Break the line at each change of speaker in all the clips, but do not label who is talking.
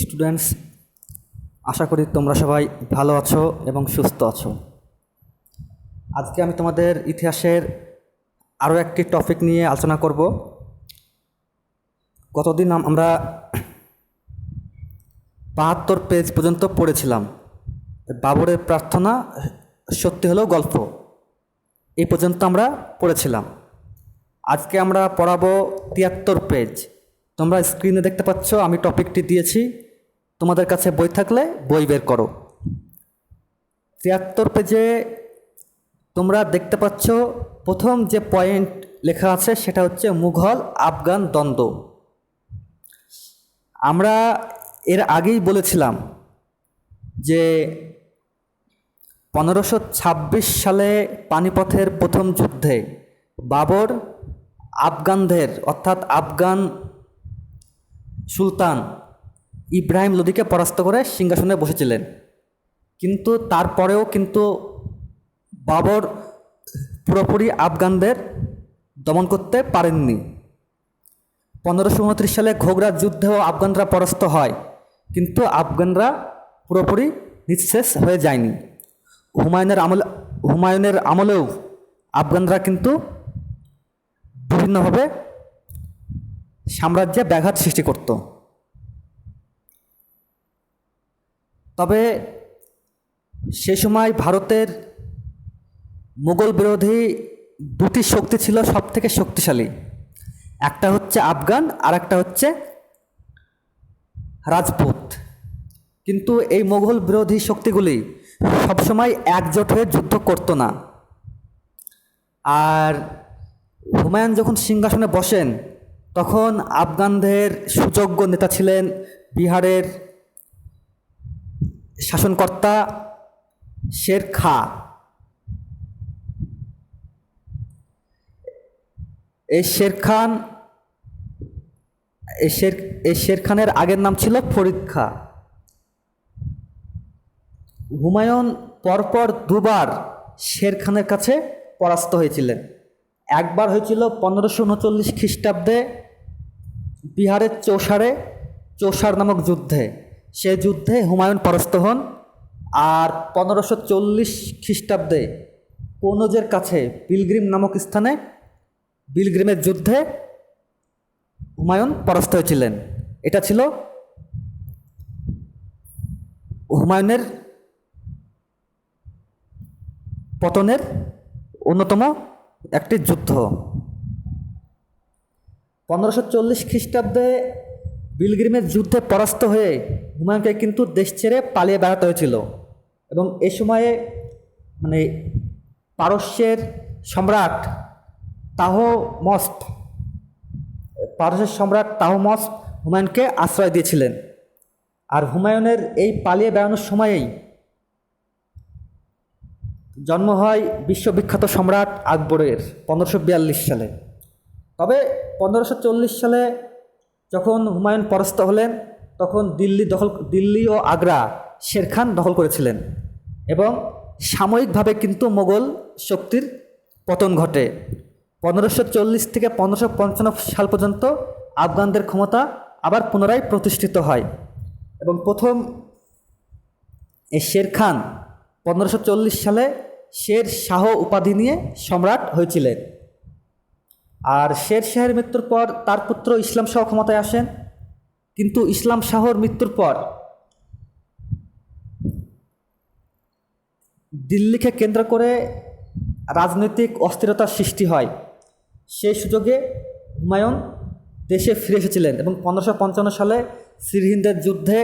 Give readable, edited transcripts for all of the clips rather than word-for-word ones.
Students, আশা করি তোমরা সবাই ভালো আছো এবং সুস্থ আছো। আজকে আমি তোমাদের ইতিহাসের আরও একটি টপিক নিয়ে আলোচনা করব। গতদিন আমরা ৭২ পেজ পর্যন্ত পড়েছিলাম। বাবরের প্রার্থনা সত্যি হলেও গল্প, এই পর্যন্ত আমরা পড়েছিলাম। আজকে আমরা পড়াবো ৭৩ পেজ। তোমরা স্ক্রিনে দেখতে পাচ্ছ, আমি টপিকটি দিয়েছি। তোমাদের কাছে বই থাকলে বই বের করো। ৭৩ পেজে তোমরা দেখতে পাচ্ছ প্রথম যে পয়েন্ট লেখা আছে সেটা হচ্ছে মুঘল আফগান দ্বন্দ্ব। আমরা এর আগেই বলেছিলাম যে ১৫২৬ সালে পানিপথের প্রথম যুদ্ধে বাবর আফগানদের অর্থাৎ আফগান সুলতান ইব্রাহিম লোদিকে পরাস্ত করে সিংহাসনে বসেছিলেন। কিন্তু তারপরেও বাবর পুরোপুরি আফগানদের দমন করতে পারেননি। ১৫২৯ সালে ঘোগরার যুদ্ধেও আফগানরা পরাস্ত হয়, কিন্তু আফগানরা পুরোপুরি নিঃশেষ হয়ে যায়নি। হুমায়ুনের আমলেও আফগানরা কিন্তু বিভিন্নভাবে সাম্রাজ্যে ব্যাঘাত সৃষ্টি করত। তবে সে সময় ভারতের মুঘল বিরোধী দুটি শক্তি ছিল সবথেকে শক্তিশালী। একটা হচ্ছে আফগান, আর একটা হচ্ছে রাজপুত। কিন্তু এই মুঘল বিরোধী শক্তিগুলি সবসময় একজোট হয়ে যুদ্ধ করতো না। আর হুমায়ুন যখন সিংহাসনে বসেন তখন আফগানদের সুযোগ্য নেতা ছিলেন বিহারের শাসনকর্তা শের খাঁ। এই শের খানের আগের নাম ছিল ফরিদ খাঁ। হুমায়ুন পরপর দুবার শের খানের কাছে পরাস্ত হয়েছিলেন। একবার হয়েছিল ১৫৩৯ খ্রিস্টাব্দে বিহারের চৌসার নামক যুদ্ধে। সে যুদ্ধে হুমায়ুন পরাস্ত হন। আর ১৫৪০ খ্রিস্টাব্দে কনৌজের কাছে পিলগ্রিম নামক স্থানে পিলগ্রিমের যুদ্ধে হুমায়ুন পরাস্ত হয়েছিলেন। এটা ছিল হুমায়ুনের পতনের অন্যতম একটি যুদ্ধ। ১৫৪০ খ্রিস্টাব্দে পিলগ্রিমের যুদ্ধে পরাস্ত হয়ে হুমায়ুনকে কিন্তু দেশ ছেড়ে পালিয়ে বেড়াতে হয়েছিল। এবং এ সময়ে পারস্যের সম্রাট তাহমস্প হুমায়ুনকে আশ্রয় দিয়েছিলেন। আর হুমায়ুনের এই পালিয়ে বেড়ানোর সময়েই জন্ম হয় বিশ্ববিখ্যাত সম্রাট আকবরের ১৫৪২ সালে। তবে ১৫৪০ সালে যখন হুমায়ুন পরাস্ত হলেন তখন দিল্লি ও আগ্রা শের খান দখল করেছিলেন এবং সাময়িকভাবে কিন্তু মোগল শক্তির পতন ঘটে। ১৫৪০ থেকে ১৫৫৫ সাল পর্যন্ত আফগানদের ক্ষমতা আবার পুনরায় প্রতিষ্ঠিত হয় এবং প্রথম এই শের খান ১৫৪০ সালে শের শাহ উপাধি নিয়ে সম্রাট হয়েছিলেন। আর শের শাহের মৃত্যুর পর তার পুত্র ইসলাম শাহ ক্ষমতায় আসেন। কিন্তু ইসলাম শাহর মৃত্যুর পর দিল্লিকে কেন্দ্র করে রাজনৈতিক অস্থিরতার সৃষ্টি হয়। সেই সুযোগে হুমায়ুন দেশে ফিরে এসেছিলেন এবং ১৫৫৫ সালে সিরহিন্দের যুদ্ধে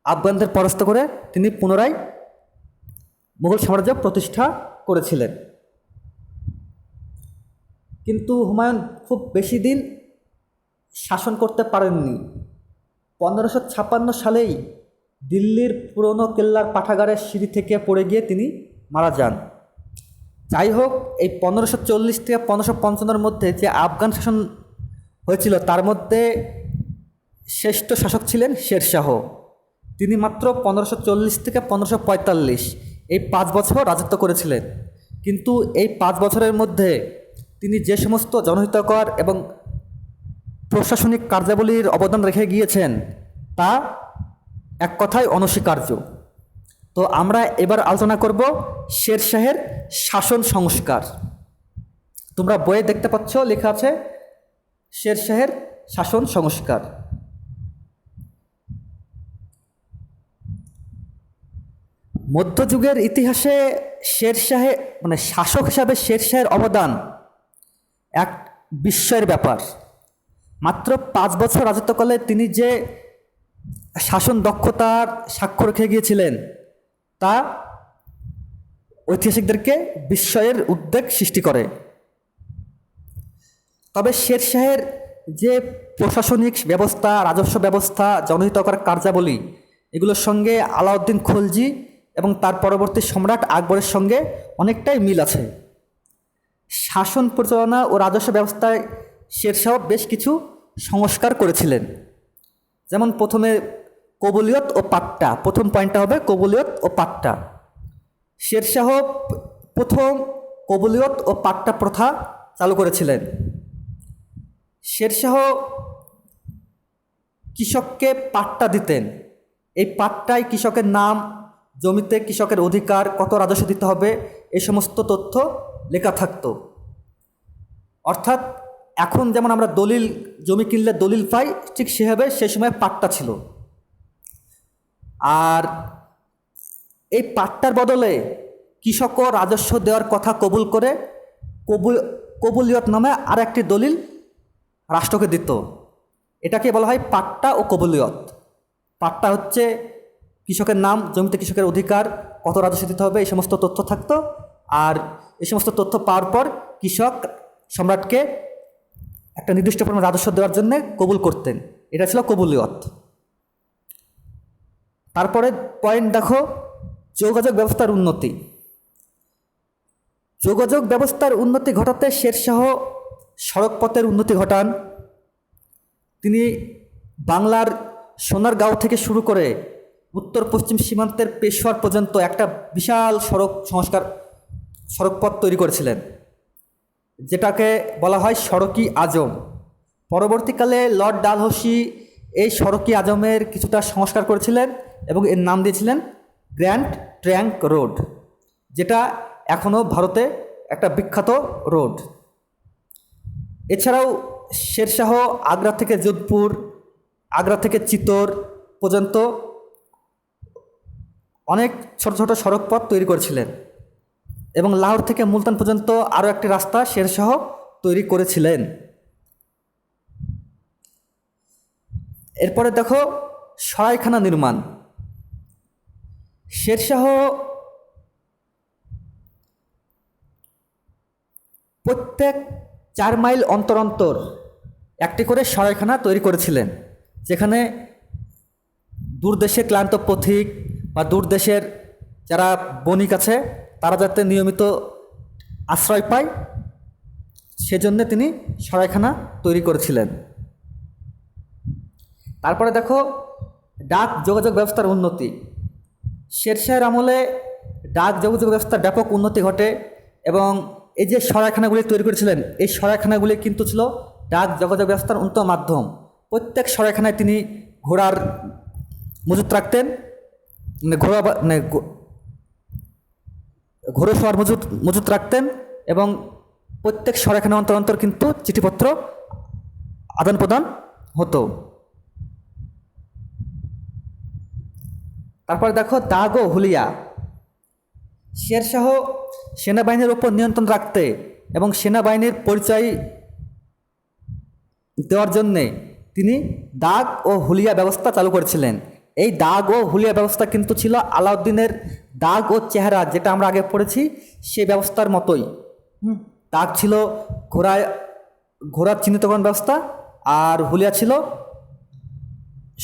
আফগানদের পরাস্ত করে তিনি পুনরায় মুঘল সাম্রাজ্য প্রতিষ্ঠা করেছিলেন। কিন্তু হুমায়ুন খুব বেশি দিন শাসন করতে পারেননি। ১৫৫৬ সালেই দিল্লির পুরনো কেল্লার পাঠাগারের সিঁড়ি থেকে পড়ে গিয়ে তিনি মারা যান। যাই হোক, এই ১৫৪০ থেকে ১৫৫৫ মধ্যে যে আফগান শাসন হয়েছিল তার মধ্যে শ্রেষ্ঠ শাসক ছিলেন শের শাহ। তিনি মাত্র ১৫৪০ থেকে ১৫৪৫ এই ৫ বছর রাজত্ব করেছিলেন। কিন্তু এই ৫ বছরের মধ্যে তিনি যে সমস্ত জনহিতকর এবং প্রশাসনিক কার্যাবলীর অবদান রেখে গিয়েছেন তা এক কথায় অনস্বীকার্য। তো আমরা এবার আলোচনা করব শেরশাহের শাসন সংস্কার। তোমরা বইয়ে দেখতে পাচ্ছ লেখা আছে শেরশাহের শাসন সংস্কার। মধ্যযুগের ইতিহাসে শেরশাহে শাসক হিসাবে শেরশাহের অবদান এক বিস্ময়ের ব্যাপার। মাত্র 5 বছর রাজত্বকালে তিনি যে শাসন দক্ষতার স্বাক্ষর রেখে গিয়েছিলেন তা ঐতিহাসিকদেরকে বিস্ময়ের উদ্বেগ সৃষ্টি করে। তবে শেরশাহের যে প্রশাসনিক ব্যবস্থা, রাজস্ব ব্যবস্থা, জনহিতকর কার্যাবলী, এগুলোর সঙ্গে আলাউদ্দিন খলজি এবং তার পরবর্তী সম্রাট আকবরের সঙ্গে অনেকটাই মিল আছে। শাসন পরিচালনা ও রাজস্ব ব্যবস্থায় শেরশাহ বেশ কিছু সংস্কার করেছিলেন। যেমন প্রথমে কবুলিয়ত ও পাট্টা, প্রথম পয়েন্টটা হবে কবুলিয়ত ও পাট্টা। শেরশাহ প্রথম কবুলিয়ত ও পাট্টা প্রথা চালু করেছিলেন। শেরশাহ কৃষককে পাট্টা দিতেন। এই পাট্টায় কৃষকের নাম, জমিতে কৃষকের অধিকার, কত রাজস্ব দিতে হবে, এই সমস্ত তথ্য লেখা থাকতো। অর্থাৎ এখন যেমন আমরা দলিল, জমি কিনলে দলিল পাই, ঠিক সেভাবে সেই সময় পাট্টা ছিল। আর এই পাট্টার বদলে কৃষকও রাজস্ব দেওয়ার কথা কবুল করে কবুলিয়ত নামে আর একটি দলিল রাষ্ট্রকে দিত। এটাকে বলা হয় পাট্টা ও কবুলিয়ত। পাট্টা হচ্ছে কৃষকের নাম, জমিতে কৃষকের অধিকার, কত রাজস্ব দিতে হবে, এই সমস্ত তথ্য থাকতো। আর এই সমস্ত তথ্য পাওয়ার পর কৃষক সম্রাটকে একটা নির্দিষ্ট পরিমাণ রাজস্ব দেওয়ার জন্য কবুল করতেন। এটা ছিল কবুলিয়ত। তারপরে পয়েন্ট দেখো, যোগাযোগ ব্যবস্থার উন্নতি। যোগাযোগ ব্যবস্থার উন্নতি ঘটাতে শেরশাহ সড়কপথের উন্নতি ঘটান। তিনি বাংলার সোনারগাঁও থেকে শুরু করে উত্তর পশ্চিম সীমান্তের পেশোয়ার পর্যন্ত একটা বিশাল সড়কপথ তৈরি করেছিলেন, যেটাকে বলা হয় সড়কি আজম। পরবর্তীকালে লর্ড ডালহৌসি এই সড়কি আজমের কিছুটা সংস্কার করেছিলেন এবং এর নাম দিয়েছিলেন গ্র্যান্ড ট্রাঙ্ক রোড, যেটা এখনও ভারতে একটা বিখ্যাত রোড। এছাড়াও শেরশাহ আগ্রা থেকে যোধপুর, আগ্রা থেকে চিতোর পর্যন্ত অনেক ছোট ছোট সড়কপথ তৈরি করেছিলেন এবং লাহোর থেকে মুলতান পর্যন্ত আরও একটি রাস্তা শেরশাহ তৈরি করেছিলেন। এরপরে দেখো সরাইখানা নির্মাণ। শেরশাহ প্রত্যেক 4 মাইল অন্তর অন্তর একটি করে সরাইখানা তৈরি করেছিলেন, যেখানে দূরদেশের ক্লান্ত পথিক বা দূরদেশের যারা বণিক আছে তারা যাতে নিয়মিত আশ্রয় পায়, সেজন্য তিনি সরাইখানা তৈরি করেছিলেন। তারপরে দেখো ডাক যোগাযোগ ব্যবস্থার উন্নতি। শেরশাহের আমলে ডাক যোগাযোগ ব্যবস্থার ব্যাপক উন্নতি ঘটে এবং এই যে সরাইখানাগুলি তৈরি করেছিলেন, এই সরাইখানাগুলি কিন্তু ছিল ডাক যোগাযোগ ব্যবস্থার উন্নত মাধ্যম। প্রত্যেক সরাইখানায় তিনি ঘোড়ার মজুত রাখতেন, ঘোড়সওয়ার মজুত রাখতেন এবং প্রত্যেক সরাইখানা অন্তর অন্তর কিন্তু চিঠিপত্র আদান প্রদান হতো। তারপরে দেখো দাগ ও হুলিয়া। শেরশাহ সেনাবাহিনীর ওপর নিয়ন্ত্রণ রাখতে এবং সেনাবাহিনীর পরিচয় দেওয়ার জন্যে তিনি দাগ ও হুলিয়া ব্যবস্থা চালু করেছিলেন। এই দাগ ও হুলিয়া ব্যবস্থা কিন্তু ছিল আলাউদ্দিনের দাগ ও চেহারা, যেটা আমরা আগে পড়েছি সেই ব্যবস্থার মতোই। দাগ ছিল ঘোড়ার চিহ্নিতকরণ ব্যবস্থা, আর হুলিয়া ছিল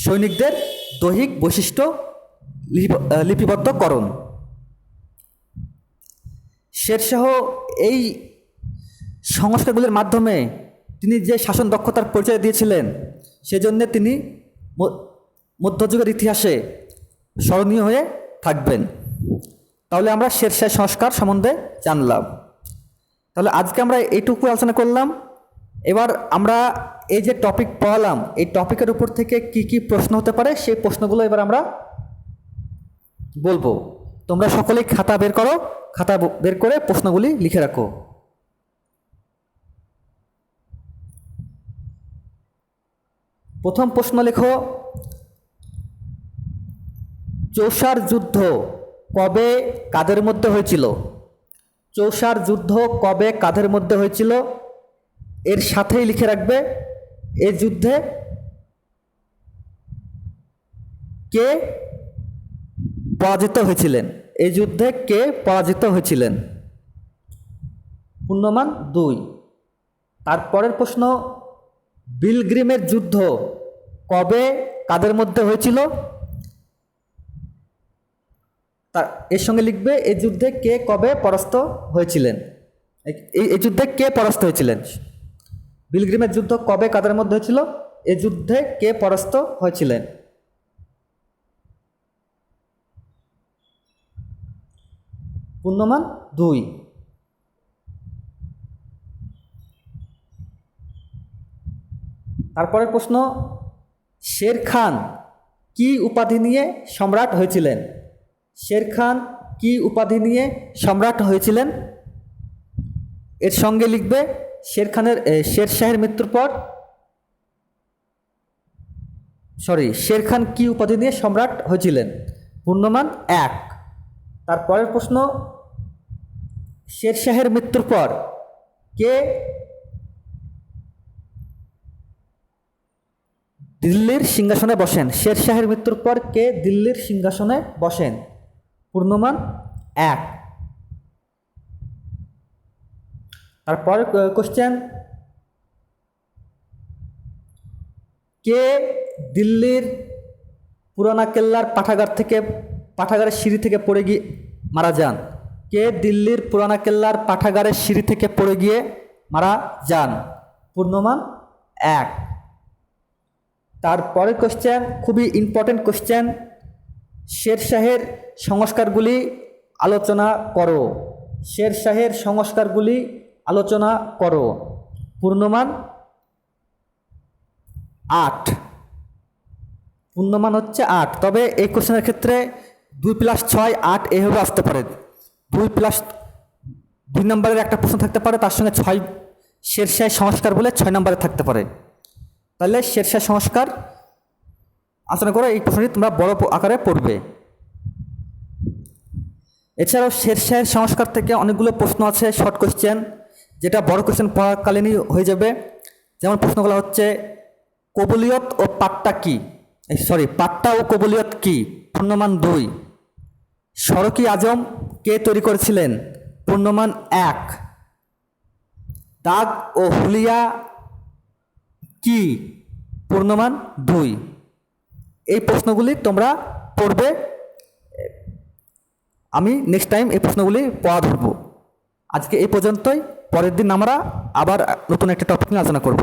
সৈনিকদের দৈহিক বৈশিষ্ট্য লিপিবদ্ধকরণ। শেরশাহ এই সংস্কারগুলির মাধ্যমে তিনি যে শাসন দক্ষতার পরিচয় দিয়েছিলেন, সেজন্য তিনি মধ্যযুগের ইতিহাসে স্মরণীয় হয়ে থাকবেন। তাহলে আমরা শেরশাহ সংস্কার সম্বন্ধে জানলাম। তাহলে আজকে আমরা এইটুকু আলোচনা করলাম। এবার আমরা এই যে টপিক পড়ালাম, এই টপিকের উপর থেকে কি কি প্রশ্ন হতে পারে সেই প্রশ্নগুলো এবার আমরা বলবো। তোমরা সকলেই খাতা বের করো, খাতা বের করে প্রশ্নগুলি লিখে রাখো। প্রথম প্রশ্ন লেখো, চৌসার যুদ্ধ কবে কাদের মধ্যে হয়েছিল? চৌসার যুদ্ধ কবে কাদের মধ্যে হয়েছিল? এর সাথেই লিখে রাখবে এই যুদ্ধে কে পরাজিত হয়েছিলেন। এই যুদ্ধে কে পরাজিত হয়েছিলেন? পূর্ণমান 2। তারপরের প্রশ্ন, বিলগ্রিমের যুদ্ধ কবে কাদের মধ্যে হয়েছিল? এর সঙ্গে লিখবে এই যুদ্ধে কে কবে পরাস্ত হয়েছিলেন। এই যুদ্ধে কে পরাস্ত হয়েছিলেন? বিলগ্রিমের যুদ্ধ কবে কাদের মধ্যে হয়েছিল? এই যুদ্ধে কে পরাস্ত হয়েছিলেন? পূর্ণমান 2। তারপরের প্রশ্ন, শের খান কি উপাধি নিয়ে সম্রাট হয়েছিলেন? শের খান কি উপাধি নিয়ে সম্রাট হয়েছিলেন? এর সঙ্গে লিখবে শেরশাহের মৃত্যুর পর শের খান কি উপাধি নিয়ে সম্রাট হয়েছিলেন? পূর্ণমান 1। তারপরের প্রশ্ন, শেরশাহের মৃত্যুর পর কে দিল্লির সিংহাসনে বসেন? শেরশাহের মৃত্যুর পর কে দিল্লির সিংহাসনে বসেন? পূর্ণমান 1। তারপর কোশ্চেন, কে দিল্লির পুরানা কেল্লার পাঠাগারের সিঁড়ি থেকে পড়ে গিয়ে মারা যান? কে দিল্লির পুরানা কেল্লার পাঠাগারের সিঁড়ি থেকে পড়ে গিয়ে মারা যান? পূর্ণমান 1। তারপরের কোশ্চেন খুবই ইম্পর্টেন্ট কোশ্চেন, শেরশাহের সংস্কারগুলি আলোচনা করো। শেরশাহের সংস্কারগুলি আলোচনা করো। পূর্ণমান 8। পূর্ণমান হচ্ছে 8। তবে এই কোশ্চেনের ক্ষেত্রে 2+6 8 এভাবে আসতে পারে। 2 নম্বরের একটা প্রশ্ন থাকতে পারে, তার সঙ্গে 6 শেরশাহের সংস্কার বলে 6 নম্বরে থাকতে পারে। তাহলে শেরশাহ সংস্কার আলোচনা করে এই প্রশ্নটি তোমরা বড় আকারে পড়বে। এছাড়াও শেরশাহের সংস্কার থেকে অনেকগুলো প্রশ্ন আছে, শর্ট কোশ্চেন, যেটা বড় কোশ্চেন পড়াকালীনই হয়ে যাবে। যেমন প্রশ্নগুলো হচ্ছে, কবুলিয়ত ও পাট্টা কি? পাট্টা ও কবুলিয়ত কি? পূর্ণমান 2। সড়কি আজম কে তৈরি করেছিলেন? পূর্ণমান 1। দাগ ও হুলিয়া কি? পূর্ণমান 2। এই প্রশ্নগুলি তোমরা পড়বে। আমি নেক্সট টাইম এই প্রশ্নগুলি পড়া ধরবো। আজকে এই পর্যন্তই। পরের দিন আমরা আবার নতুন একটা টপিক নিয়ে আলোচনা করব।